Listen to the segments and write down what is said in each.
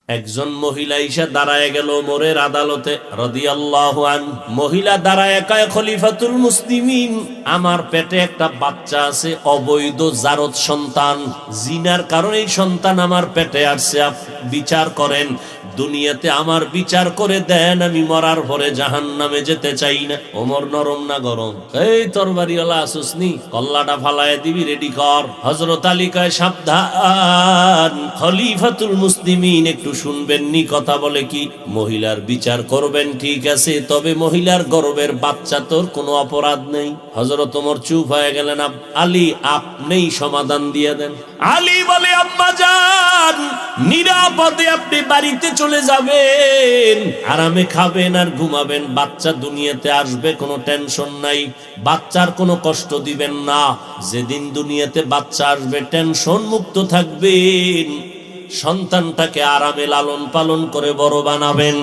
একজন মহিলা এসে দাঁড়ায় গেল ওমরের আদালতে রাদিয়াল্লাহু আনহু। মহিলা দাঁড়ায় কয়, খলিফাতুল মুসলিমিন, আমার পেটে একটা বাচ্চা আছে, অবৈধ জারত সন্তান, জিনার কারণে এই সন্তান আমার পেটে আসছে, বিচার করেন, দুনিয়াতে আমার বিচার করে দেন, আমি মরার পরে জাহান্নামে যেতে চাই না। ওমর নরম না গরম? এই তরবারিওয়ালা আসুসনি, কল্লাটা ফালায় দিবি, রেডি কর। হযরত আলী কয়, সাবধান, খলিফাতুল মুসলিমিন একটু শুনবেননি কথা বলে কি? মহিলার বিচার করবেন ঠিক আছে, তবে মহিলার গর্ভের বাচ্চা তোর কোনো অপরাধ নেই। হযরত ওমর চুপ হয়ে গেলেন। আলী, আপনিই সমাধান দিয়ে দেন। আলী বলে, আম্মা জান, নিরাপদে আপনি বাড়িতে চলে যাবেন, আরামে খাবেন আর ঘুমাবেন, বাচ্চা দুনিয়াতে আসবে, কোনো টেনশন নাই, বাচ্চার কোনো কষ্ট দিবেন না। যেদিন দুনিয়াতে বাচ্চা আসবে টেনশন মুক্ত থাকবেন, সন্তানটাকে আরামে লালন পালন করে বড় বানাবেন।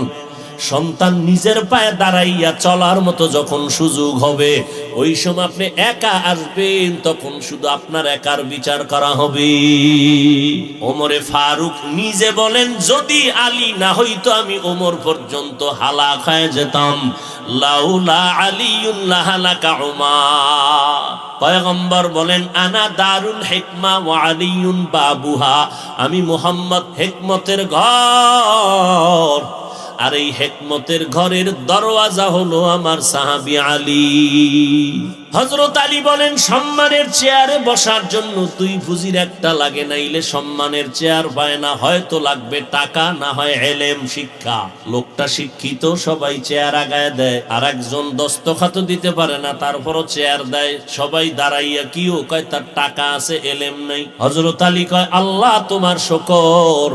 সন্তান নিজের পায়ে দাঁড়াইয়া চলার মতো যখন সুযোগ হবে, ওই সময় আপনি একা আসবেন, তখন শুধু আপনার একার বিচার করা হবে। ওমরে ফারুক নিজে বলেন, যদি আলী না হইতো আমি ওমর পর্যন্ত হালাক হয়ে যেতাম। লাউলা আলিয়ুন লাহালাকা উমার। পয়গম্বর বলেন, আনা দারুল হিকমা ওয়া আলিয়ুন বাবুহা, আমি মুহাম্মদ হিকমতের ঘর, আর এই হিকমতের ঘরের দরওয়াজা হলো আমার সাহাবী আলী। হযরত আলী বলেন, সম্মানের চেয়ারে বসার জন্য তুই পুঁজির একটা লাগে, নাইলে সম্মানের চেয়ার পায় না, হয়তো লাগবে টাকা, না হয় ইলম, শিক্ষা। লোকটা শিক্ষিত, সবাই চেয়ার আগায় দেয়, আর একজন দস্তখত দিতে পারে না, তারপরও চেয়ার দেয়, সবাই দাঁড়াইয়া কিও কয় তার টাকা আছে, ইলম নাই। হযরত আলী কয়, আল্লাহ তোমার শুকর,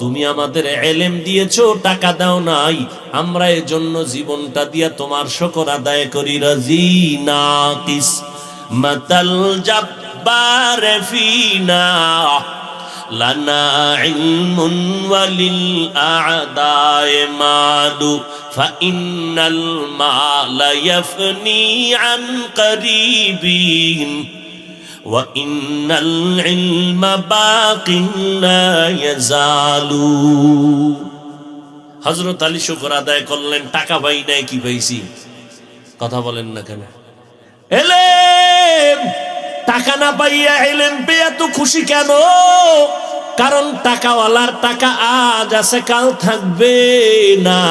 তুমি আমাদের ইলম দিয়েছো, টাকা দাও নাই, আমরা এজন্য জীবনটা দিয়া তোমার শুকর আদায় করি। রাজি নাকিস মাতাল জাব্বার ফিনা লানা ইলমুন ওয়ালিল আ'দায়ে মালু ফাইন্নাল মালা ইয়াফনি আন করিবিন وَإِنَّ الْعِلْمَ بَاقٍ لَا يَزَالُ। হযরত আলী শুকর আদায় করলেন, টাকা পাই নাই, কি পাইছি? কথা বলেন না কেন? ইলম, টাকা না পাইয়া ইলম পেয়ে এত খুশি কেন? কারণ টাকাওয়ালার টাকা আজ আছে, কাল থাকবে না।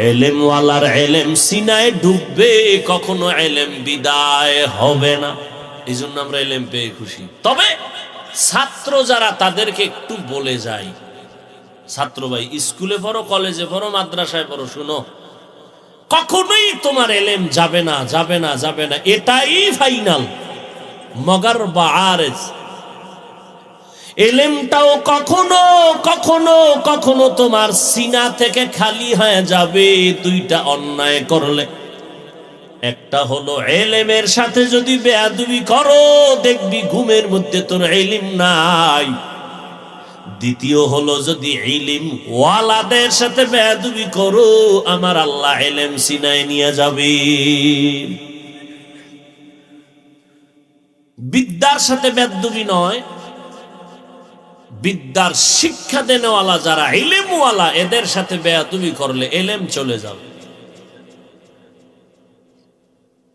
ইলমওয়ালার ইলম সিনায় ঢুকবে, কখনো ইলম বিদায় হবে না। এই জন্য আমরা ইলম পেয়ে খুশি। তবে ছাত্র যারা, তাদেরকে একটু বলে যাই, ছাত্র ভাই, স্কুলে পড়ো, কলেজে পড়ো, মাদ্রাসায় পড়ো, শুনো, কখনোই তোমার ইলম যাবে না, যাবে না, যাবে না, এটাই ফাইনাল। মগর বা আরেজ, ইলমটাও কখনো কখনো কখনো তোমার সিনা থেকে খালি হয়ে যাবে দুইটা অন্যায় করলে। একটা হলো ইলমের সাথে যদি বেয়াদবি করো, দেখবি ঘুমের মধ্যে তোর ইলম নাই। দ্বিতীয় হলো যদি ইলম ওয়ালাদের সাথে বেয়াদবি করো, আমার আল্লাহ ইলম সিনায় নিয়ে যাবে। বিদ্যার সাথে বেয়াদবি নয়, বিদ্যার শিক্ষা দেনেওয়ালা যারা ইলমওয়ালা, এদের সাথে বেয়াদবি করলে ইলম চলে যাবে।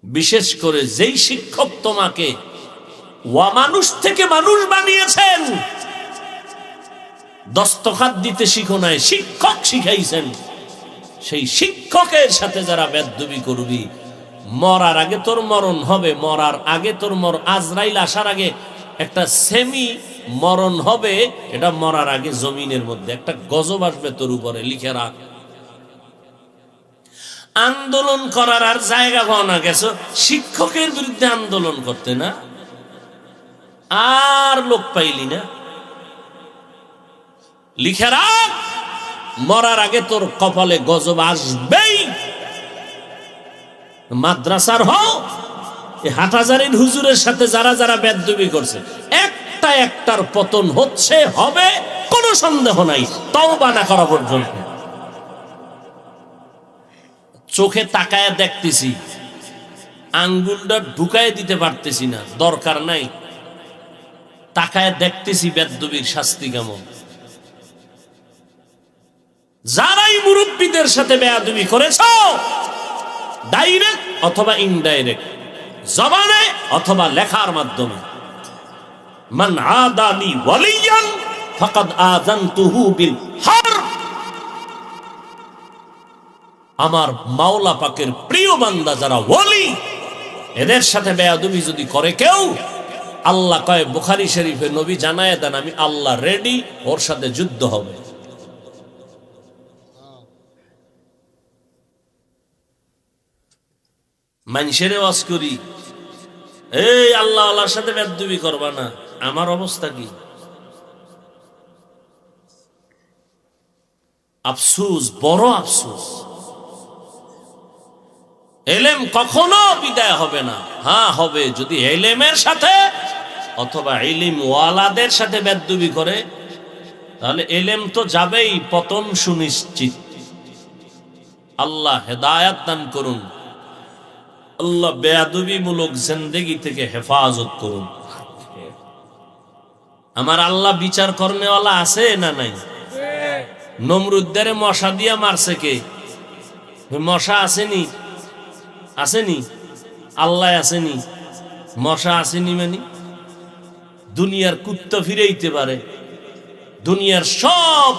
বিশেষ করে যেই শিক্ষক তোমাকে মানুষ থেকে মানুষ বানিয়েছেন, দস্তখত দিতে শিখো নাই, শিক্ষক শিখাইছেন, সেই শিক্ষকের সাথে যারা বেয়াদবি করবি, মরার আগে তোর মরণ হবে, মরার আগে তোর আজরাইল আসার আগে একটা সেমি মরণ হবে, এটা মরার আগে জমিনের মধ্যে একটা গজব আসবে তোর উপরে, লিখে রাখ। আন্দোলন করার আর জায়গা পাও না, গেছো শিক্ষকের বিরুদ্ধে আন্দোলন করতে, না আর লোক পাইলি না, লিখে রাখ, মরার আগে তোর কপালে গজব আসবেই। মাদ্রাসার হও, হাটহাজারীর হুজুরের সাথে যারা যারা বেয়াদবি করছে, একটা একটার পতন হচ্ছে, হবে, কোনো সন্দেহ নাই, তওবা না করা পর্যন্ত। চোখে তাকায় দেখতেছি, আঙ্গুলটা ঢুকায় দিতে পারতেছি না, দরকার নাই, তাকায় দেখতেছি বেয়াদবির শাস্তি কেমন। যারাই মুরব্বীদের সাথে বেয়াদবি করেছো, ডাইরেক্ট অথবা ইনডাইরেক্ট, জবানে অথবা লেখার মাধ্যমে, মান আদালি ওয়ালিয়ান ফাকাদ আযানতুহু বিল হারব, আমার মাওলা পাকের প্রিয় বান্দা যারা ওয়ালি, এদের সাথে বেয়াদবি যদি করে কেউ, আল্লাহ কয় বুখারী শরীফে নবী জানায় দেন আমি আল্লাহ রেডি, ওর সাথে যুদ্ধ হবে। মানুষের ওয়াজ করি, এই আল্লাহ আল্লাহর সাথে বেয়াদবি করবা না, আমার অবস্থা কি? আফসোস, বড় আফসোস। এলেম কখনো বিদায় হবে না। হ্যাঁ হবে, যদি এলেমের সাথে অথবা ইলম ওয়ালাদের সাথে বেয়াদবি করে, তাহলে এলেম তো যাবেই, পতন সুনিশ্চিত। আল্লাহ হেদায়াত দান করুন, আল্লাহ বেয়াদবি মূলক জিন্দেগি থেকে হেফাজত করুন। আমার আল্লাহ বিচার করনেওয়ালা আছে না নাই? নমরুদ্দের মশা দিয়া মারছে কে? মশা আসেনি? আসেনি? আল্লাহ আসেনি? মশা আসেনি? মানে দুনিয়ার কুত্তা ফিরাইতে পারে, দুনিয়ার সব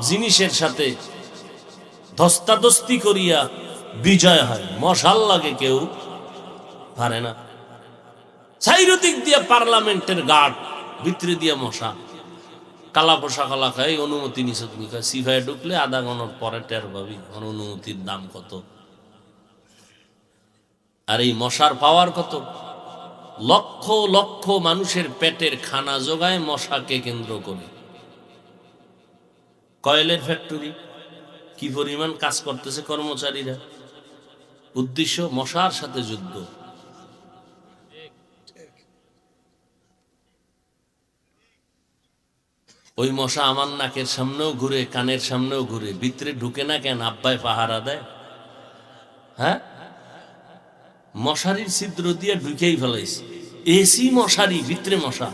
জিনিসের সাথে ধস্তাধস্তি করিয়া বিজয় হয়, মশাল লাগে কেউ পারে না। চাইরদিক দিয়া পার্লামেন্টের গার্ড, ভিতরে দিয়া মশা, কালা পোশাক কালা খাই, অনুমতি নিছ তুমি? সিফায় ঢুকলে আধা ঘন্টার পরে টের পাবি অনুমতির দাম কত। আর এই মশার পাওয়ার কত? লক্ষ লক্ষ মানুষের পেটের খানা যোগায় মশাকে কেন্দ্র করে। কয়েলের ফ্যাক্টরি, কি পরিমাণ কাজ করতেছে কর্মচারীরা, উদ্দেশ্য মশার সাথে যুদ্ধ। ওই মশা আমার নাকের সামনেও ঘুরে, কানের সামনেও ঘুরে, ভিতরে ঢুকে না কেন? আব্বায় পাহারা দেয়। হ্যাঁ, মশারির ছিদ্র দিয়ে ঢুকেই ফেলাইছে, এসি মশারি, ভিতরে মশা।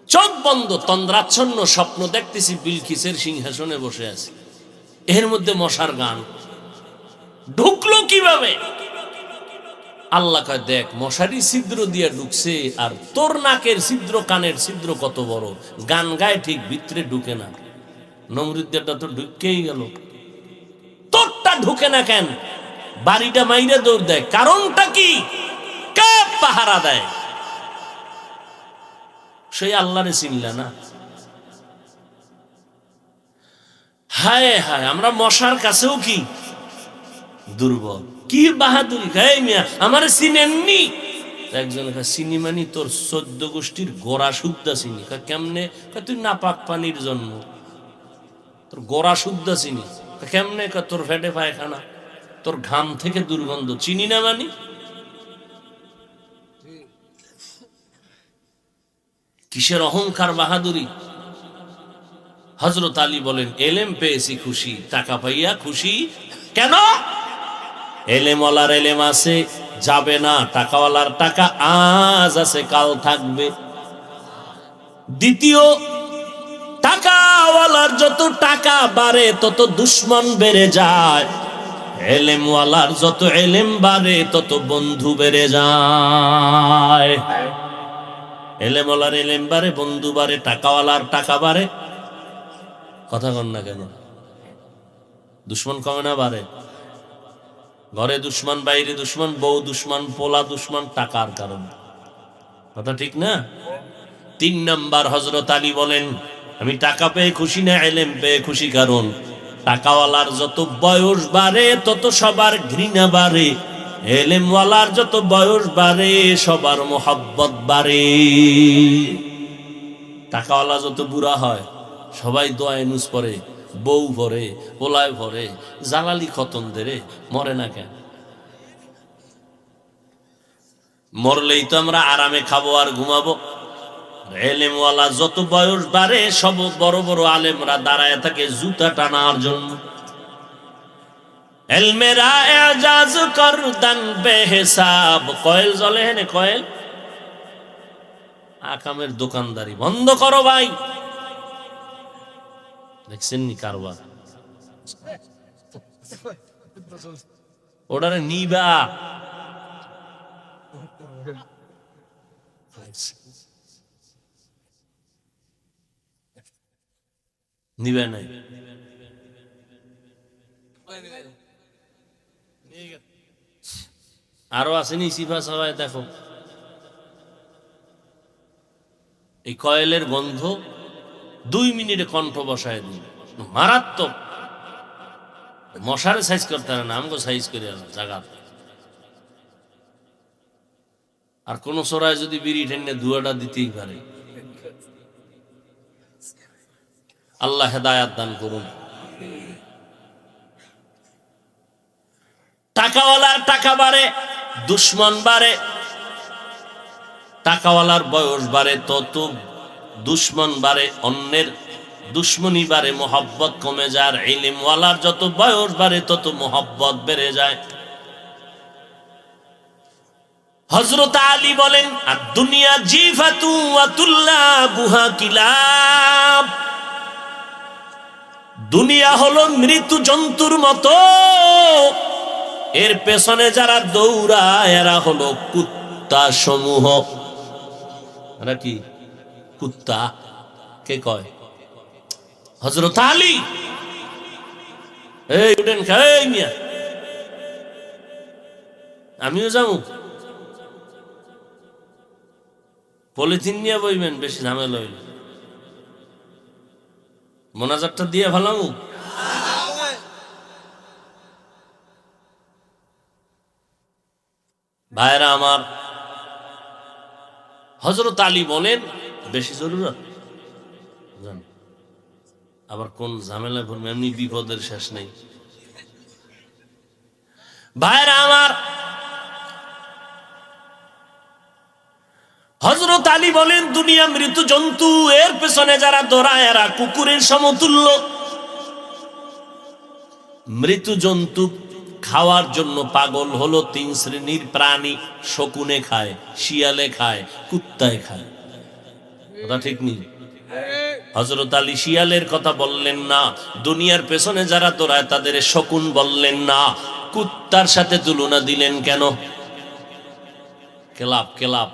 চোখ বন্ধ, তন্দ্রাচ্ছন্ন স্বপ্ন দেখতেছি বিলকিসের সিংহাসনে বসে আছে, এর মধ্যে মশার গান। ঢুকলো কিভাবে? আল্লাহ কয় দেখ, মশারি ছিদ্র দিয়ে ঢুকছে, আর তোর নাকের ছিদ্র, কানের ছিদ্র কত বড়, গান গায় ঠিক, ভিতরে ঢুকে না। নমরুদ্দেরটা তো ঢুকেই গেল, তোরটা ঢুকে না কেন? বাড়িটা মাইরে দৌড় দেয়, কারণটা কি? কে পাহারা দেয়? সেই আল্লাহরে চিনলা না। হায় হায়, আমরা মশার কাছেও কি দুর্বল। কি বাহাদুরি! খাই মিয়া, আমার চিনেননি? একজন চিনি মানি তোর 14 গোষ্ঠীর গোড়া শুদ্ধা চিনি। কেমনে? তুই নাপাক পানির জন্ম, তোর গোড়া শুদ্ধা চিনি। কেমনে? তোর ফেটে পায়খানা, তোর ঘাম থেকে দুর্গন্ধ, চিনি না মানি? কিসের অহংকার, বাহাদুরি! হযরত আলী বলেন, এলেম পেয়েছি খুশি, টাকা পাইয়া খুশি কেন? এলেমওয়ালার এলেম আছে, যাবে না। টাকাওয়ালার টাকা আজ আছে, কাল থাকবে। দ্বিতীয়, টাকাওয়ালার যত টাকা বাড়ে তত দুশ্মন বেড়ে যায়, এলেমওয়ালার যত এলেম বাড়ে তত বন্ধু বেড়ে যায়। এলেমওয়ালার এলেম বাড়ে, বন্ধু বাড়ে, টাকাওয়ালার টাকা বাড়ে। কথা কন না কেন? দুশ্মন কমে না বাড়ে? ঘরে দুশ্মন, বাইরে দুশ্মন, বউ দুশ্মন, পোলা দুশ্মন, টাকার কারণে। কথা ঠিক না? 3 নাম্বার, হযরত আলী বলেন, আমি টাকা পেয়ে খুশি না, এলেম পেয়ে খুশি। কারণ টাকাওয়ালার যত বয়স বাড়ে তত সবার ঘৃণা বাড়ে, এলেমওয়ালার যত বয়স বাড়ে সবার মোহাব্বত বাড়ে। টাকাওয়ালা যত বুড়া হয় সবাই দোয়ায় নুস পড়ে, বউ ভরে, পোলায় ভরে, জালালি খতম দেরে, মরে না কেন? মরলেই তো আমরা আরামে খাবো আর ঘুমাবো। এলেমওয়ালা যত বয়স বাড়ে সব বড় বড় আলেমরা দাঁড়ায় থাকে জুতা টানার জন্য। এলমেরা এজাজ করদান বেহিসাব। কয়েল জ্বলে হেনে, কয়েল। আকামের দোকানদারি বন্ধ করো ভাই। দেখছেন নি কারবার? ওটারে নিবা নিবে নাই। আরো আসেনি সিফা সবাই দেখো, এই কয়েলের গন্ধ 2 মিনিটে কণ্ঠ বসায় দিন, মারাত্মক। মশারে সাইজ করতে পারে না, আমাকে সাইজ করে জায়গা। আর কোন সরায় যদি বিড়ি টেনে ধুয়াটা দিতেই পারে। আল্লাহ হেদায়াত দান করুন। টাকাওয়ালার টাকা বাড়ে, দুশ্মন বাড়ে। টাকাওয়ালার বয়স বাড়ে তত দুশ্মন বাড়ে, অন্যের দুশ্মনী বাড়ে, মোহাব্বত কমে যায়। আর ইলমওয়ালার যত বয়স বাড়ে তত মোহাব্বত বেড়ে যায়। হযরত আলী বলেন, আর দুনিয়া জিফাতু ওয়া তুল্লাবুহা কিলাব, দুনিয়া হলো মৃত্যু জন্তুর মতো, এর পেছনে যারা দৌড়ায় এরা হলো কুত্তা সমূহ। এরা কি কুত্তা? কে কয়? হযরত আলী। এই উঠেন, এই মিয়া আমিও যাবো। পলিথিন নিয়ে বইবেন, বেশি ঝামেলা হইল। মোনাজাতটা দিয়ে ভালামু। ভাইরা আমার, হযরত আলী বলেন বেশি জরুরত জান, আবার কোন ঝামেলায় পড়বে, এমনি বিপদের শেষ নেই। ভাইরা আমার, হযরত আলী বলেন দুনিয়া মৃত জন্তু, এর পেছনে যারা দৌড়ায় এরা কুকুরের সমতুল্য। মৃত জন্তু খাওয়ার জন্য পাগল হলো 3 শ্রেণীর প্রাণী। শকুনে খায়, শিয়ালে খায়, কুত্তায় খায়। কথা ঠিক নেই? হযরত আলী শিয়ালের কথা বললেন না, দুনিয়ার পেছনে যারা দৌড়ায় তাদের শকুন বললেন না, কুত্তার সাথে তুলনা দিলেন কেন? কেলাব, কেলাব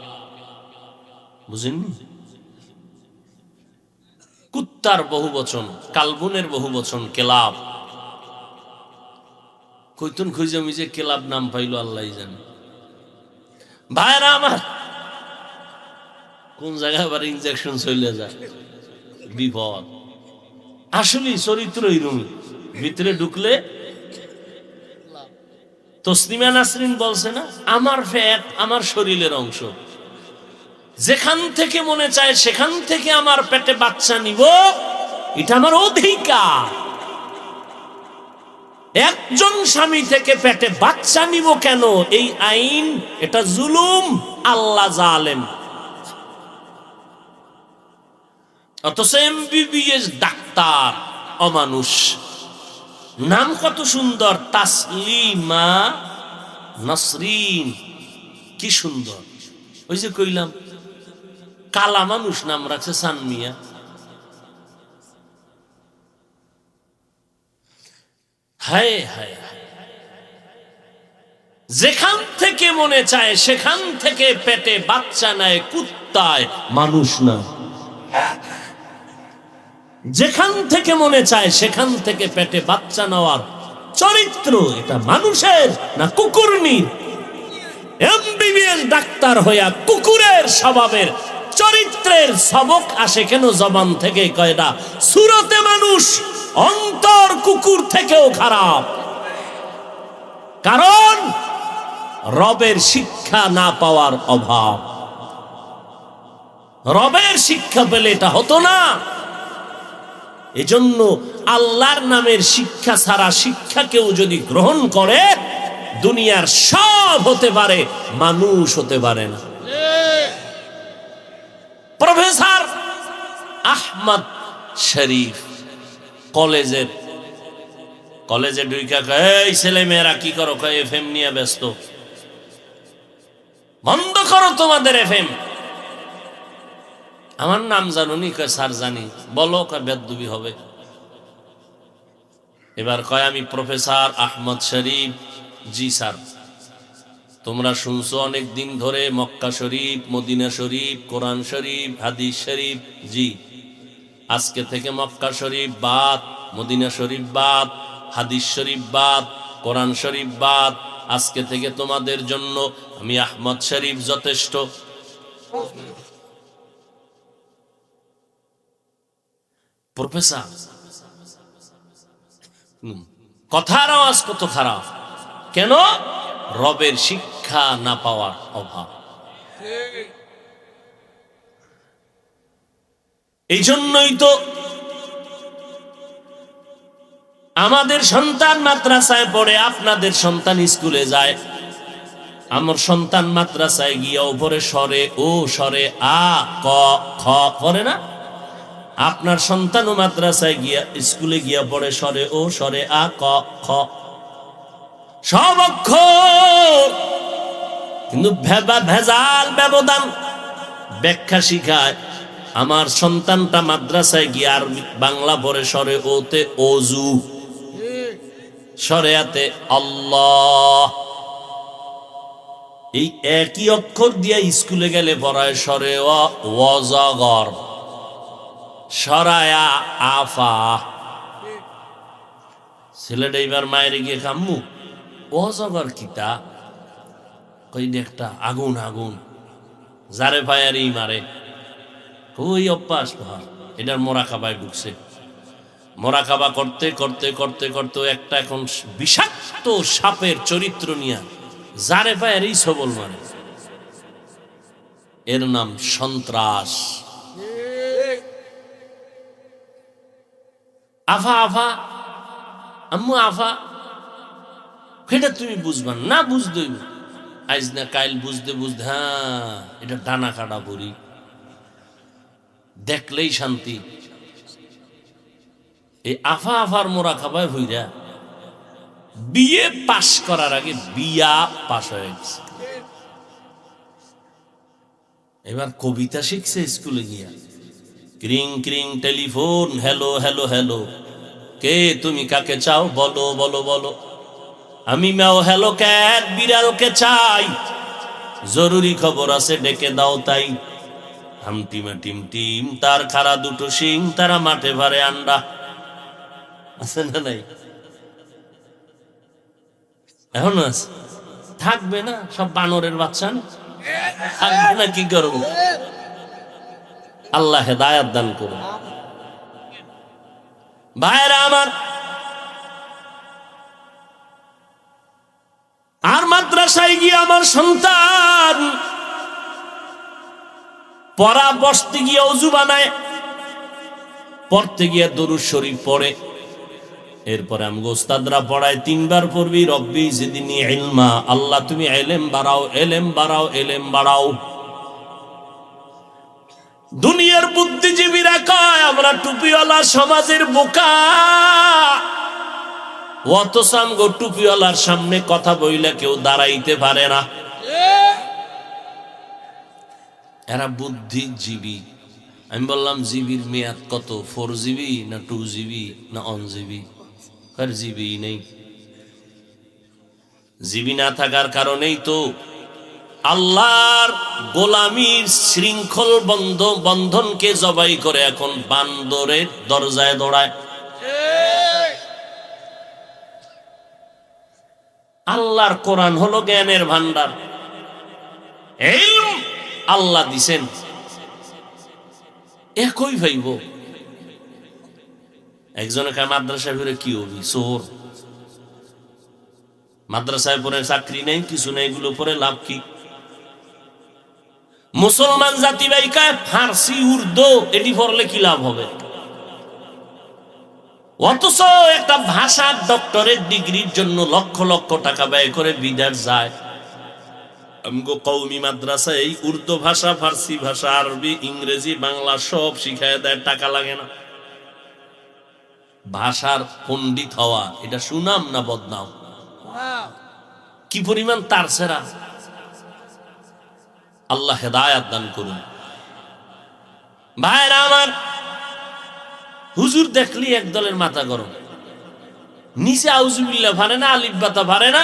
বুঝেননি? কুত্তার বহুবচন, কালবুনের বহুবচন কেলাব। কইতুন খুঁজে মিজে কেলাব নাম পাইলো আল্লাহই জানে। ভাইরা আমার, কোন জায়গায় আবার ইনজেকশন চলে যায়, বিপদ। আসলে চরিত্র এরকমই, ভিতরে ঢুকলে। তসলিমা নাসরিন বলছে না, আমার ফ্যাট আমার শরীরের অংশ, যেখান থেকে মনে চায় সেখান থেকে আমার পেটে বাচ্চা নিব, এটা আমার অধিকার। একজন স্বামী থেকে পেটে বাচ্চা নিব কেন? এই আইন, এটা জুলুম। আল্লাহ জালেম। অথচ এমবিবিএস ডাক্তার অমানুষ। নাম কত সুন্দর, তাসলিমা নাসরিন, কি সুন্দর। ওই যে কইলাম কালা মানুষ নাম রাখছে সানমিয়া। হায় হায়, যেখান থেকে মনে চায় সেখান থেকে পেটে বাচ্চা নেয় কুত্তায়, মানুষ না। যেখান থেকে মনে চায় সেখান থেকে পেটে বাচ্চা নেওয়ার চরিত্র, এটা মানুষের না কুকুরনির? এমবিবিএস ডাক্তার হইয়া কুকুরের স্বভাবের চরিত্রের সবক আসে কেন জবান থেকে? কয়টা সুরতে মানুষ, অন্তর কুকুর থেকেও খারাপ। কারণ রবের শিক্ষা না পাওয়ার অভাব। রবের শিক্ষা পেলে এটা হতো না। এজন্য আল্লাহর নামের শিক্ষা ছাড়া শিক্ষা কেউ যদি গ্রহণ করে, দুনিয়ার সব হতে পারে, মানুষ হতে পারে না। প্রফেসর আহমদ শরীফ কলেজে ঢুইকা কয়, এই ছেলে মেয়েরা কি করো? কয় এফএম নিয়ে ব্যস্ত। বন্ধ করো তোমাদের এফএম। আমার নাম জানুনি? কয় স্যার জানি। বলো। কয় বেদবি হবে। এবার কয় আমি প্রফেসর আহমদ শরীফ। জি স্যার। তোমরা শুনছো অনেক দিন ধরে মক্কা শরীফ, মদিনা শরীফ, কোরআন শরীফ, হাদিস শরীফ। জি। আজকে থেকে মক্কা শরীফ বাদ, মদিনা শরীফ বাদ, হাদিস শরীফ বাদ, কোরআন শরীফ বাদ। আজকে থেকে তোমাদের জন্য আমি আহমদ শরীফ যথেষ্ট। প্রফেসর, কথার আওয়াজ কত খারাপ! কেন? রবের শিক্ষা না পাওয়ার অভাব। এই জন্যই তো আমাদের সন্তান মাদ্রাসায় পড়ে, আপনাদের সন্তান স্কুলে যায়। আমার সন্তান মাদ্রাসায় গিয়া উপরে সরে ও সরে আ ক খ পড়ে না? আপনার সন্তানও মাদ্রাসায় গিয়া স্কুলে গিয়া পড়ে সরে ও সরে আ ক খ সব অক্ষর, কিন্তু ভেজাল ব্যবধান ব্যাখ্যা শিখায়। আমার সন্তানটা মাদ্রাসায় গিয়ে আর বাংলা পড়ে সরে ওতে অজু, সরে আতে আল্লাহ। এই একই অক্ষর দিয়ে স্কুলে গেলে পড়ায় সরে ওয়াজাগর, সরায়া আফা। ছেলেটা এবার মায়ের গিয়ে কাম্মু ওয়াজাগর কিতা? কই একটা আগুন আগুন, যারে ফায়ারি মারে। ওই অভ্যাস ভার, এটার মোরাকাবায় ঢুকছে। মোরাকাবা করতে করতে করতে করতে একটা এখন বিষাক্ত সাপের চরিত্র নিয়ে যারে ফায়ারি সবল মারে। এর নাম সন্ত্রাস। আফা আফা, আম্মু আফা, এটা তুমি বুঝবা না? বুঝতে আইজ না কাইল বুঝতে বুঝতে, হ্যাঁ এটা ডানা কাটা পড়ি, দেখলেই শান্তি। এই আফা আফার মোরা খাবায় হইরা বিয়ে পাশ করার আগে বিয়া পাশ হয়ে গেছে। এবার কবিতা শিখছে স্কুলে গিয়া। ক্রিং ক্রিং টেলিফোন, হ্যালো হ্যালো হ্যালো, কে তুমি কাকে চাও বলো বলো বলো। আমি ম্যাও হ্যালো ক্যাট, বিড়ালকে চাই, জরুরি খবর আছে ডেকে দাও তাই। হামটিমা টিম টিম, তার খাড়া দুটো শিং, তারা মাঠে ভারে আন্ডা। আছে না নাই? এখন আছে? থাকবে না? সব বানরের বাচ্চা না? থাকবে না? কি করব? আল্লাহ হেদায়াত দান করুন। ভাইরা আমার, আর মাদ্রাসায় গিয়ে আমার সন্তান পড়া বসতে গিয়ে অজু বানায়, পড়তে গিয়ে দরুদ শরীফ পড়ে। এরপরে আমি ওস্তাদরা পড়ায় 3 বার পড়বি রব্বি জিদনি ইলমা, আল্লাহ তুমি ইলম বাড়াও, ইলম বাড়াও, ইলম বাড়াও। দুনিয়ার বুদ্ধিজীবীরা কয় আমরা টুপিওয়ালা সমাজের বোকা, অথচ আমগো টুপিওয়ালার সামনে কথা বইলে কেউ দাঁড়াইতে পারে না। এরা বুদ্ধিজীবী। আমি বললাম জিবির মেয়াদ কত? 4 GB না 2 GB না 1 GB? আর জিবি নেই। জিবি না থাকার কারণেই তো আল্লাহর গোলামীর শৃঙ্খল বন্ধনকে জবাই করে এখন বান্দরের দরজায় দৌড়ায়। আল্লাহর কোরআন হলো জ্ঞানের ভান্ডার, ইলম আল্লাহ দিছেন। একই ভাইব একজনে কার মাদ্রাসায় পড়ে কি হবি? চোর। মাদ্রাসায় পড়ে চাকরি নেই, কিছু নেই, এগুলো পড়ে লাভ কি? মুসলমান জাতি বাইকায় ফার্সি উর্দু এটি পড়লে কি লাভ হবে? অথচ একটা ভাষার ডক্টরেট ডিগ্রির জন্য লক্ষ লক্ষ টাকা ব্যয় করে বিদেশ যায়। আমগো কওমি মাদ্রাসায় এই উর্দু ভাষা, ফার্সি ভাষা, আরবি, ইংরেজি, বাংলা সব শিখায় দেয়, টাকা লাগে না। ভাষার পণ্ডিত হওয়া এটা সুনাম না বদনাম? কি পরিমাণ তার সেরা! আল্লাহ হেদায়াত দান করুন। ভাইরা আমার, হুজুর দেখলি এক দলের মাথা গরম, নিচে আউজুবিল্লাহ পারে না, আলিফ বাতা পারে না।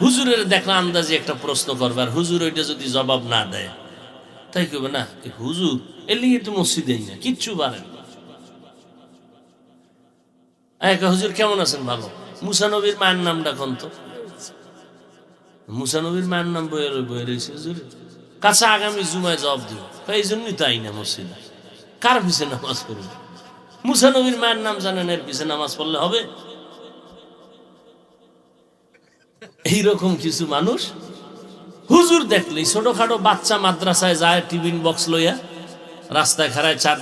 হুজুরের দেখলে আন্দাজে একটা প্রশ্ন করবে, আর হুজুর ওইটা যদি জবাব না দেয় তাই কবে না হুজুর এলিয়ে তো মসজিদেই না, কিচ্ছু পারে না। হুজুর কেমন আছেন? ভালো। মুসা নবীর মায়ের নামটা কোন? তো মুসা নবীর মায়ের নাম বইয়ে রয়েছে হুজুর কাছে, আগামী জুমায় জবাব দিব। এই জন্যই তাই না মসজিদে কার পিছে নামাজ পড়বে? মুসা নবীর মায়ের নাম জানেন, এর পিছে নামাজ পড়লে হবে? এইরকম কিছু মানুষ হুজুর দেখলেই, ছোটখাটো বাচ্চা মাদ্রাসায় যায় টিফিন বক্স লইয়া, রাস্তায় খাড়ায় চার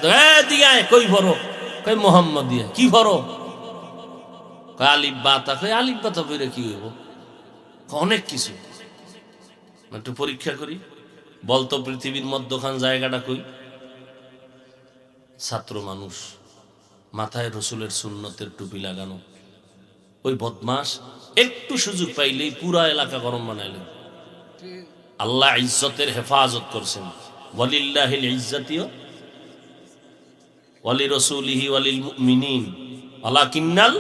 দিকে কই ভরো, কই মোহাম্মদ দিয়া কি ভরো, আলিফ বাতা, কই আলিফ বাতা বইরে কি হইব? অনেক কিছু। একটু পরীক্ষা করি, বলতো পৃথিবীর মধ্যখান জায়গাটা কই? ছাত্র মানুষ, মাথায় রসুলের সুন্নতের টুপি লাগানো, ওই বদমাস একটু সুযোগ পাইলেই পুরা এলাকা গরম বানাইলেন। আল্লাহ ইজ্জতের হেফাজত করছেন। ওয়ালিল্লাহিল ইজ্জাতিও ওয়ালি রাসূলিহি ওয়ালিল মুমিনিন ওয়ালাকিন্নাল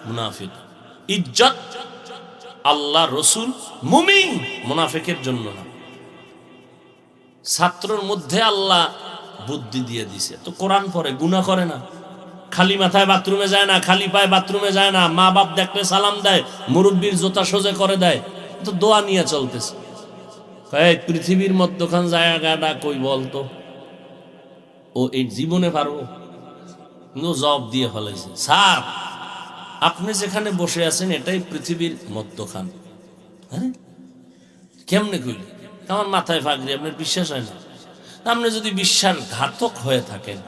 মুনাফিক। ইজ্জত আল্লাহ, রসুল, মুমিন, মুনাফিকের জন্য না। ছাত্রর মধ্যে আল্লাহ বুদ্ধি দিয়ে দিছে, তো কোরআন পড়ে, গুনাহ করে না, খালি মাথায় বাথরুমে যায় না, খালি পায়ে বাথরুমে যায় না, মা বাপ দেখলে সালাম দেয়, মুরব্বীর জোতা সোজা করে দেয়, তো দোয়া নিয়ে চলতেছে। পৃথিবীর মধ্যখান জায়গাটা কই বলতো? ও এই জীবনে পারবো? জবাব দিয়ে ফেলেছে, স্যার আপনি যেখানে বসে আছেন এটাই পৃথিবীর মধ্যখান। হ্যাঁ কেমনে কইলে? আমার মাথায় ফাগরি, আপনার বিশ্বাস হয় না? আপনি যদি বিশ্বাসঘাতক হয়ে থাকেন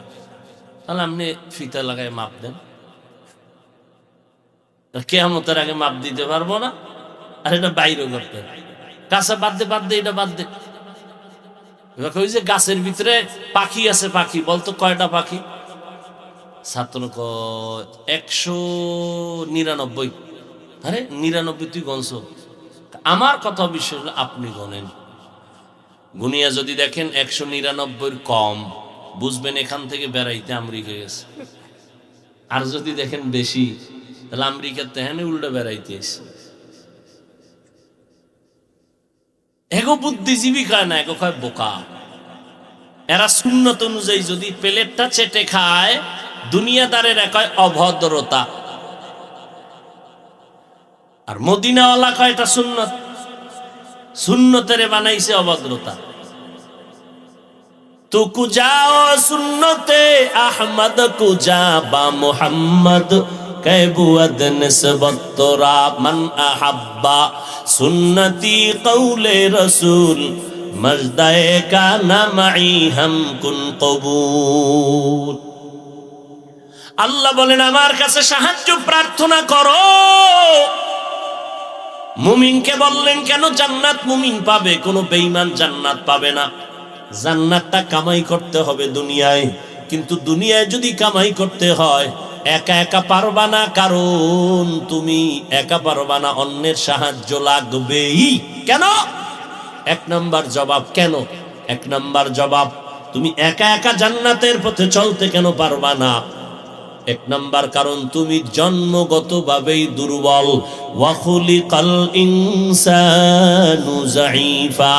তাহলে আপনি ফিতা লাগায় মাপ দেন। কিয়ামতের আগে মাপ দিতে পারবো না, আর এটা বাইরে করতেন, গাছে বাদ দে এটা বাদ দে। ওই যে গাছের ভিতরে পাখি আছে, পাখি বলতো কয়টা পাখি? ছাত্র 199। আরে 99 তুই গণছ? আমার কথা বিশ্বাস আপনি গণেন, গুনিয়া যদি দেখেন 199 কম, বুঝবেন এখান থেকে বেড়াইতে আমেরিকা গেছে। আর যদি দেখেন বেশি, তাহলে আমেরিকার তেহানে উল্টো বেড়াইতে এসে। এগো বুদ্ধিজীবী কয় না, এগো কয় বোকা। এরা সুন্নত অনুযায়ী যদি প্লেটটা চেটে খায়, দুনিয়াদারের কয় অভদ্রতা, আর মদিনাওয়ালা কয় এটা সুন্নত, সুন্নতের বানাইছে অভদ্রতা। তু কুজাও সুন্নতে আহমদ কুজা বা মুহাম্মদ कैबुअद निस्बत तोरा मन अहब्बा सुन्नती कौले रसूल मजदाए का नमाई हम कुन कबूल। আল্লাহ বলেন আমার কাছে সাহায্য প্রার্থনা করো। মুমিনকে বললেন কেন? জান্নাত মুমিন পাবে, কোনো বেঈমান জান্নাত পাবে না। জান্নাতটা কামাই করতে হবে দুনিয়ায়, কিন্তু দুনিয়ায় যদি কামাই করতে হয় একা একা পারবা না, কারণ তুমি একা পারবা না, অন্যের সাহায্য লাগবেই। কেন? এক নাম্বার জবাব, কেন? এক নাম্বার জবাব, তুমি একা একা জান্নাতের পথে চলতে কেন পারবা না? এক নাম্বার কারণ তুমি জন্মগতভাবেই দুর্বল। ওয়া খুলিকাল ইনসানু যায়ীফা,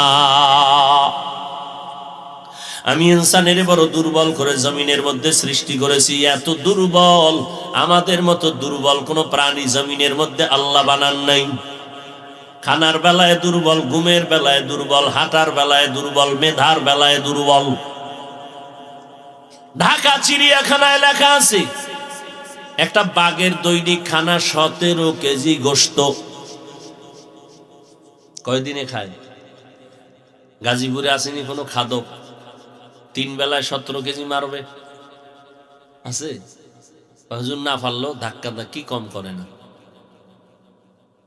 আমি ইনসানের বড় দুর্বল করে জমিনের মধ্যে সৃষ্টি করেছি। এত দুর্বল, আমাদের মতো দুর্বল কোন প্রাণী জমিনের মধ্যে আল্লাহ বানান নাই। খানার বেলায় দুর্বল, ঘুমের বেলায় দুর্বল, হাঁটার বেলায় দুর্বল, মেধার বেলায় দুর্বল। ঢাকা চিড়িয়াখানায় লেখা আছে একটা বাঘের দৈনিক খানা 17 কেজি গোশত। কয়দিনে খায়? গাজীপুরে আসেনি কোনো খাদক 3 বেলায় 17 কেজি মারবে? আছে? হুজুর না পারলো ধাক্কা ধাক্কি কম করে না,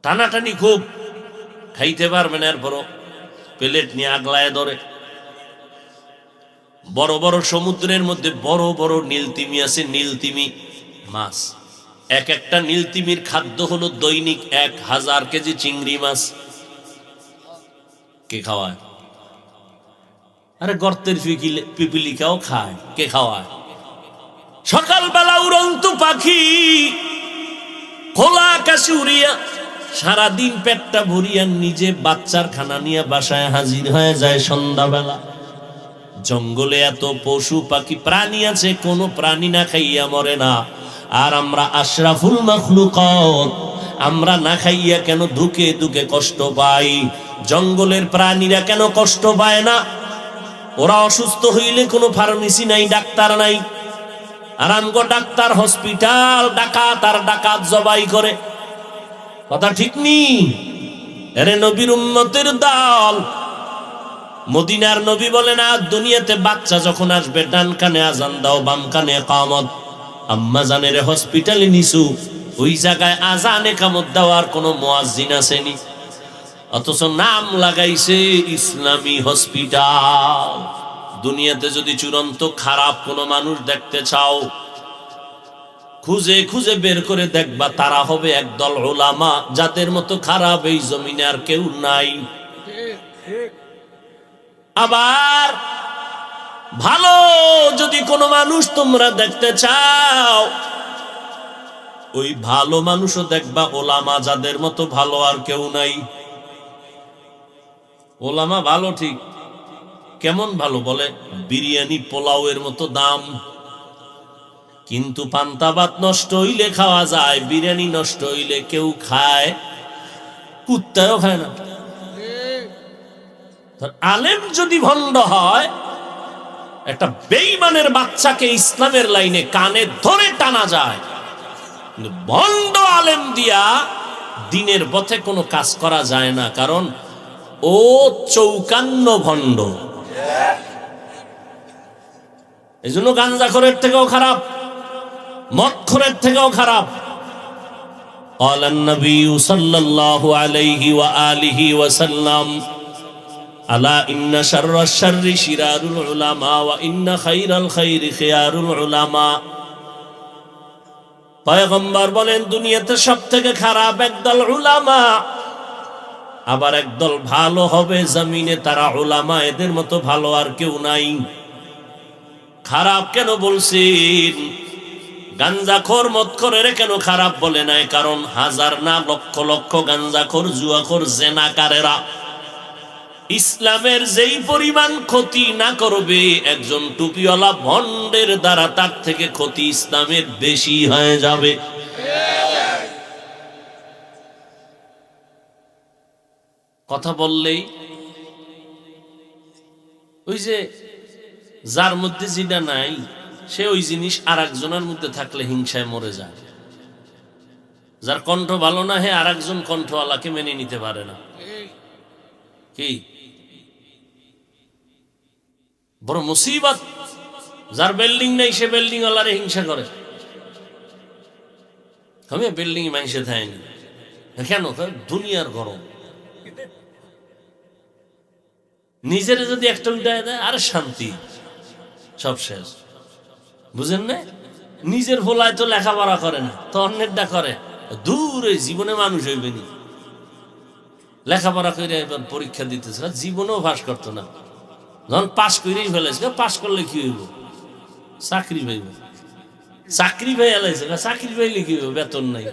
টানাটানি খুব, খাইতে পারবে না, এরপরও প্লেট নিয়ে আগলায় ধরে। বড় বড় সমুদ্রের মধ্যে বড় বড় নীলতিমি আছে, নীলতিমি মাছ। এক একটা নীলতিমির খাদ্য হলো দৈনিক 1000 কেজি চিংড়ি মাছ। কে খাওয়ায়? আরে গর্তের পিপিলিকাও খায়, কে খাওয়ায়? সকালবেলা উড়ন্ত পাখি খোলা আকাশে উড়িয়া সারাদিন পেটটা ভরিয়া নিজে বাচ্চার খানা নিয়ে বাসায় হাজির হয়ে যায় সন্ধ্যাবেলা। জঙ্গলে এত পশু পাখি প্রাণী আছে, কোনো প্রাণী না খাইয়া মরে না। আর আমরা আশরাফুল মাখলুকাত, আমরা না খাইয়া কেন ধুকে ধুকে কষ্ট পাই? জঙ্গলের প্রাণীরা কেন কষ্ট পায় না? ওরা অসুস্থ হইলে কোনো ফার্মেসি নাই, ডাক্তার নাই। আর আমগো ডাক্তার, হসপিটাল, ডাকাত আর ডাকাত জবাই করে। কথা ঠিক নি? এরে নবীর উম্মতের দল, মদিনার নবী বলেন, আর দুনিয়াতে বাচ্চা যখন আসবে ডান কানে আজান দাও, বাম কানে ইকামত। আম্মা জানের হসপিটালে নিছু, ওই জায়গায় আজান ইকামত দেওয়ার কোনো মুয়াজ্জিন আসেনি, অথচ নাম লাগাইছে ইসলামী হসপিটাল। দুনিয়াতে যদি চূড়ান্ত খারাপ কোনো মানুষ দেখতে চাও, খুঁজে খুঁজে বের করে দেখবা, তারা হবে একদল উলামা, যাদের মতো খারাপ এই জমিনে আর কেউ নাই। আবার ভালো যদি কোনো মানুষ তোমরা দেখতে চাও, ওই ভালো মানুষও দেখবা ওলামা, যাদের মতো ভালো আর কেউ নাই। ওলামা ভালো ঠিক, কেমন ভালো? বলে বিরিয়ানি পোলাওয়ের মতো দাম, কিন্তু পান্তা ভাত নষ্ট হইলে খাওয়া যায়, বিরিয়ানি নষ্ট হইলে কেউ খায়? কুত্তাও খায় না। আলেম যদি ভণ্ড হয়, একটা বেঈমানের বাচ্চাকে ইসলামের লাইনে কানে ধরে টানা যায়, ভণ্ড আলেম দিয়া দিনের পথে কোনো কাজ করা যায় না, কারণ ও 54 ভণ্ড। এই জন্য গাঞ্জাখোরের থেকেও খারাপ, মদখোরের থেকেও খারাপ। قال النبي صلى الله عليه وآله وسلم ألا إن شر الشر شرار العلماء وإن خير الخير خيار العلماء। পয়গম্বর বলেন, দুনিয়াতে সবথেকে খারাপ একদল উলামা, আবার একদল ভালো হবে জমিনে, তারা উলামা, এদের মতো ভালো আর কেউ নাই। খারাপ কেন বলছেন? গাঞ্জাখোর মদখোরের কেন খারাপ বলে নাই? কারণ হাজার না লক্ষ লক্ষ গাঞ্জাখোর, জুয়াখোর, জেনাকারেরা ইসলামের যেই পরিমাণ ক্ষতি না করবে একজন টুপিওয়ালা ভণ্ডের দ্বারা, তার থেকে ক্ষতি ইসলামের বেশি হয়ে যাবে। কথা বললেই ওই যে যার মধ্যে যেটা নাই, সে ওই জিনিস আর একজনের মধ্যে থাকলে হিংসায় মরে যায়। যার কণ্ঠ ভালো না, হে আর একজন কণ্ঠওয়ালাকে মেনে নিতে পারে না। কি বড় মুসিবত! যার বিল্ডিং নেই, সে বিল্ডিং ওয়ালারে হিংসা করে। আমি বিল্ডিং মানুষে থাইনি কেন? দুনিয়ার গরম। নিজের যদি একটা উল্টায় দেয়, আর শান্তি, সব শেষ। বুঝেন না? নিজের ভোলায় তো লেখাপড়া করে না, তো অন্যেরটা করে। দূরে জীবনে মানুষ হইবেনি। লেখাপড়া করে এবার পরীক্ষা দিতেছে, জীবনেও পাস করতো না। যখন পাস করেই ফেলেছে, পাস করলে কি হইব? চাকরি পাইব। চাকরি পাই এলাইছে, চাকরি পাইলে কি হইব? বেতন নাই।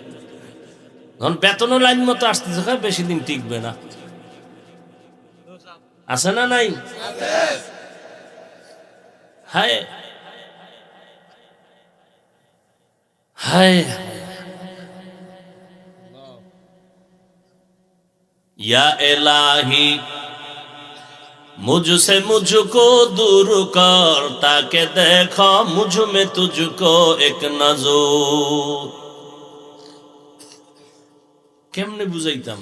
যখন বেতনও লাইন মতো আসতেছে, বেশি দিন টিকবে না। আছে না নাই? হায় হায়, या इलाही मुझसे मुझको दूर कर, ताके देखो मुझ में तुझको एक नजर। কেমনে বুঝাইতাম?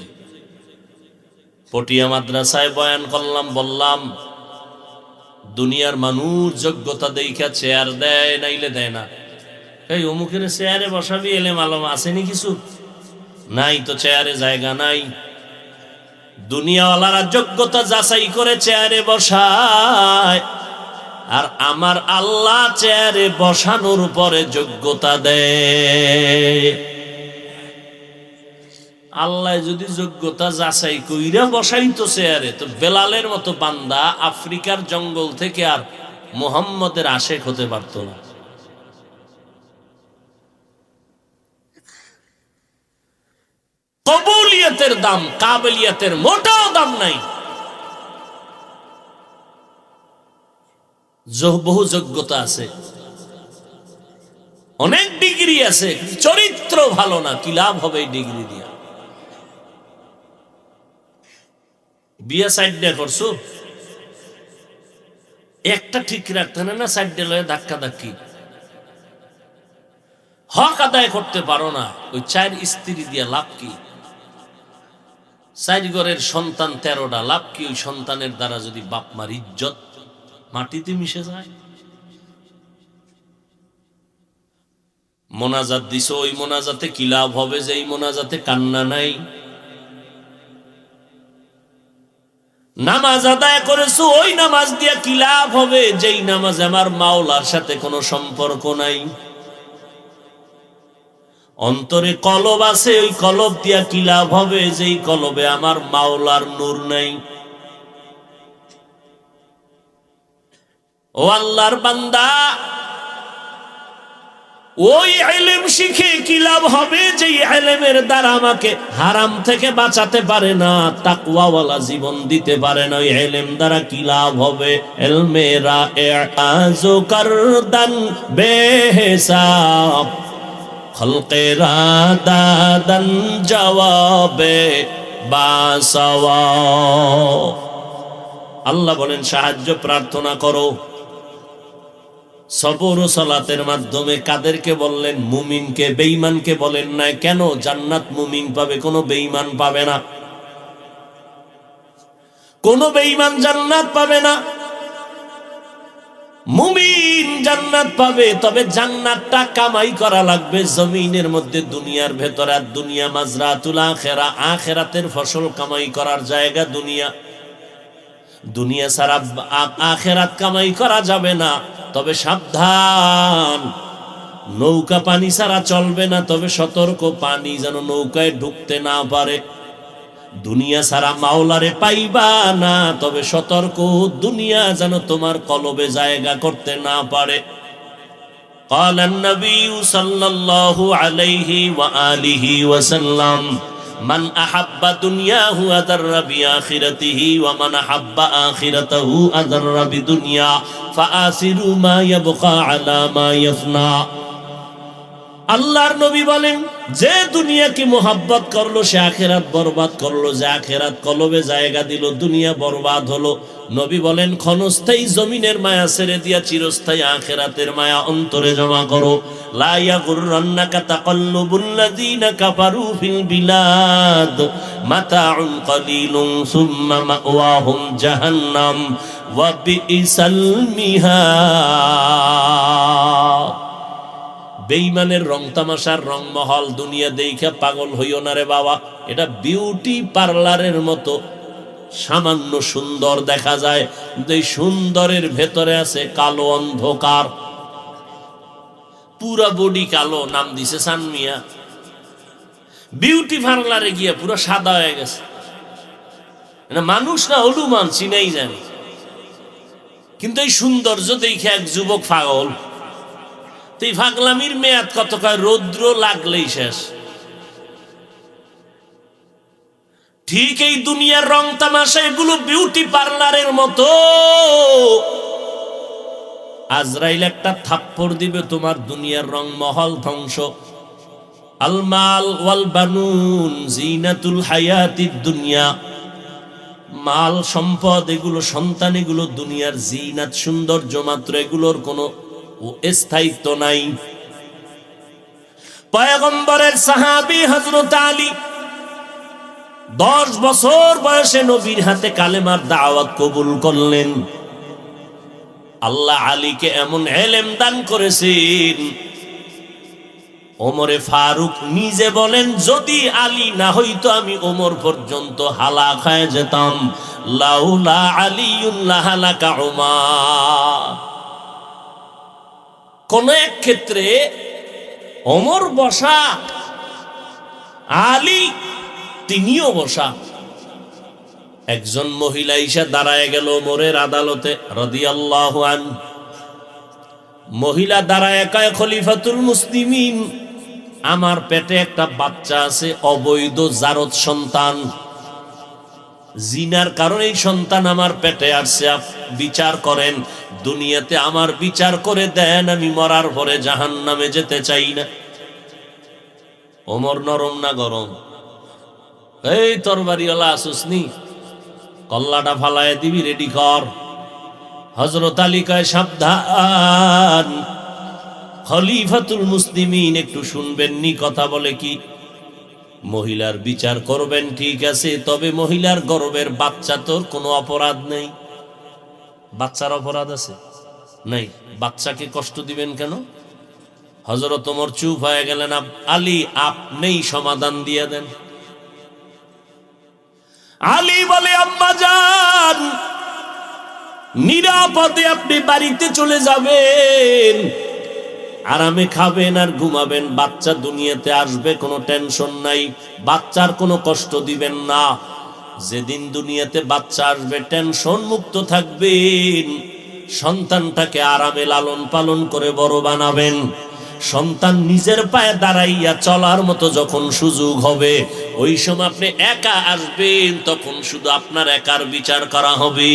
পটিয়া মাদ্রাসায় বয়ান করলাম, বললাম দুনিয়ার মানুষ যোগ্যতা দেখা চেয়ার দেয়, নাইলে দেয় না। এই অমুকের চেয়ারে বসাবি, এলেম আলম আসেনি কিছু? নাই তো, চেয়ারে জায়গা নাই। দুনিয়াওয়ালারা যোগ্যতা যাচাই করে চেয়ারে বসায়, আর আমার আল্লাহ চেয়ারে বসানোর উপরে যোগ্যতা দেয়। আল্লাহ যদি যোগ্যতা যাচাই কইরা বসাইতো চেয়ারে, তো বেলালের মতো বান্দা আফ্রিকার জঙ্গল থেকে আর মুহাম্মদের আশেক হতে পারত না। কাবিলিয়াতের দাম, কাবিলিয়াতের মোটাও দাম নাই। বহু যোগ্যতা আছে, অনেক ডিগ্রি আছে, চরিত্র ভালো না, কি লাভ হবে এই ডিগ্রি দিয়া? বিয়ে সাইড দিয়ে করছো, একটা ঠিক রাখতে না, সাইড দিয়ে ধাক্কা ধাক্কি, হক আদায় করতে পারো না, ওই 4 স্ত্রী দিয়া লাভ কি? 4 ঘরের সন্তান 13টা, লাভ কি? ওই সন্তানের দ্বারা যদি বাপ মার ইজ্জত মাটিতে মিশে যায়। মোনাজাত দিছো, ওই মোনাজাতে কি লাভ হবে যে এই মোনাজাতে কান্না নাই? নামাজ আদায় করেছো, ওই নামাজ দিয়া কি লাভ হবে যেই নামাজ আমার মাওলার সাথে কোনো সম্পর্ক নাই? অন্তরে কলব আছে, ওই কলব দিয়া কি লাভ হবে যেই কলবে আমার মাওলার নূর নাই? ও আল্লাহর বান্দা, ওই ইলম শিখে কি লাভ হবে যে ইলমের দ্বারা আমাকে হারাম থেকে বাঁচাতে পারে না, তাকওয়াওয়ালা জীবন দিতে পারে না? ওই ইলম দ্বারা কি লাভ হবে? ইলমেরা আজো করদান বেহিসাব, খলকেরা দাদান জবাবে বাসাওয়া। আল্লাহ বলেন সাহায্য প্রার্থনা করো সবর ও সালাতের মাধ্যমে। কাদেরকে বললেন? মুমিনকে। বেঈমানকে বলেন না। কেন? জান্নাত মুমিন পাবে, কোনো বেঈমান পাবে না। কোনো বেঈমান জান্নাত পাবে না, মুমিন জান্নাত পাবে। তবে জান্নাতটা কামাই করা লাগবে জমিনের মধ্যে, দুনিয়ার ভেতরে। আর দুনিয়া মাজরাতুল আখিরা, আখিরাতের ফসল কামাই করার জায়গা দুনিয়া। দুনিয়া ছাড়া আখিরাত কামাই করা যাবে না। তবে সাবধান, নৌকা পানি ছাড়া চলবে না। তবে সতর্ক, পানি যেন নৌকায় ঢুকতে না পারে। দুনিয়া ছাড়া মাওলারে পাইবা না, তবে সতর্ক, দুনিয়া যেন তোমার কলবে জায়গা করতে না পারে। قال النبي صلى الله عليه وآله وسلم من أحب دنياه أضر بآخرته ومن أحب آخرته أضر بدنيا فآثروا ما يبقى على ما يفنى। আল্লাহর নবী বলেন, যে দুনিয়াকে মোহাব্বত করলো সে আখিরাত বরবাদ করলো। যে আখিরাত কলবে জায়গা দিল, দুনিয়া বরবাদ হলো। নবী বলেন, ক্ষণস্থায়ী জমিনের মায়া ছেড়ে দিয়া চিরস্থায়ী আখিরাতের মায়া অন্তরে জমা করো। লা ইয়াগুররান্নাকা তাকাল্লুবুল্লাযীনা কাফারু ফিল বিলাদ মাতাউন কলিলুন সুম্মা মাওয়াহুম জাহান্নাম ওয়া বিইসাল মিহাদ। বেঈমানের রং তামাশার রংমহল দুনিয়া দেখে পাগল হইও না রে বাবা। এটা বিউটি পার্লারের মতো, সামান্য সুন্দর দেখা যায়, যে সুন্দরের ভেতরে আছে কালো অন্ধকার। পুরা বডি কালো, নাম দিছে সানমিয়া। বিউটি পার্লারে গিয়ে পুরো সাদা হয়ে গেছে। এটা মানুষ না হনুমান, চিনাই জানি। কিন্তু এই সৌন্দর্য দেখে এক যুবক পাগল। তুই পাগলামির মেয়াদ কত? রৌদ্র লাগলেই শেষ। ঠিক এই দুনিয়ার রং তামাশা, এগুলো বিউটি পার্লারের মতো। আজরাইল একটা থাপ্পড় দিবে, তোমার দুনিয়ার রং মহল ধ্বংস। আল মাল ওয়াল বানুন জিনাতুল হায়াতিদ দুনিয়া। মাল সম্পদ, এগুলো সন্তান, এগুলো দুনিয়ার জিনাত, সৌন্দর্য মাত্র। এগুলোর কোনো স্থায়িত্ব নাই। পয়গম্বরের সাহাবী হযরত আলী 10 বছর বয়সে নবীর হাতে কালেমার দাওয়াত কবুল করলেন। আল্লাহ আলীকে এমন ইলম দান করেছেন, ওমরে ফারুক নিজে বলেন, যদি আলী না হইতো আমি ওমর পর্যন্ত হালাক হয়ে যেতাম। লাউলা আলিউন লাহালাকা উমার। কোন এক ক্ষেত্রে ওমর বসা, আলী তিনিও বসা। একজন মহিলা এসে দাঁড়ায় গেল ওমরের আদালতে রাদিয়াল্লাহু আনহু। মহিলা দাঁড়ায় কয়, খলিফাতুল মুসলিমিন আমার পেটে একটা বাচ্চা আছে, অবৈধ জারত সন্তান, জিনার কারণে এই সন্তান আমার পেটে আসছে, বিচার করেন, দুনিয়াতে আমার বিচার করে দেন, আমি মরার পরে জাহান্নামে যেতে চাই না। ওমর নরম না গরম? এই তরবারিওয়ালা আসুসনি, কল্লাটা ফালায় দিবি, রেডি কর। হযরত আলী কয় সাবধান, খলিফাতুল মুসলিমিন একটু শুনবেন নি কথা বলে কি? মহিলার বিচার করবেন ঠিক আছে, তবে মহিলার গর্ভের বাচ্চা তোর কোনো অপরাধ নেই। বাচ্চার অপরাধ আছে? নাই। বাচ্চাকে কষ্ট দিবেন কেন? হযরত ওমর চুপ হয়ে গেলেন। আলী আপনিই সমাধান দিয়ে দেন। আলী বলে, আম্মা জান, নিরাপদে আপনি বাড়িতে চলে যাবেন, আরামে খাবেন আর ঘুমাবেন, বাচ্চা দুনিয়াতে আসবে, কোনো টেনশন নাই, বাচ্চার কোনো কষ্ট দিবেন না। যেদিন দুনিয়াতে বাচ্চা আসবে টেনশন মুক্ত থাকবেন, সন্তানটাকে আরামে লালন পালন করে বড় বানাবেন। সন্তান নিজের পায়ে দাঁড়াইয়া চলার মতো যখন সুযোগ হবে, ওই সময় আপনি একা আসবেন, তখন শুধু আপনার একার বিচার করা হবে।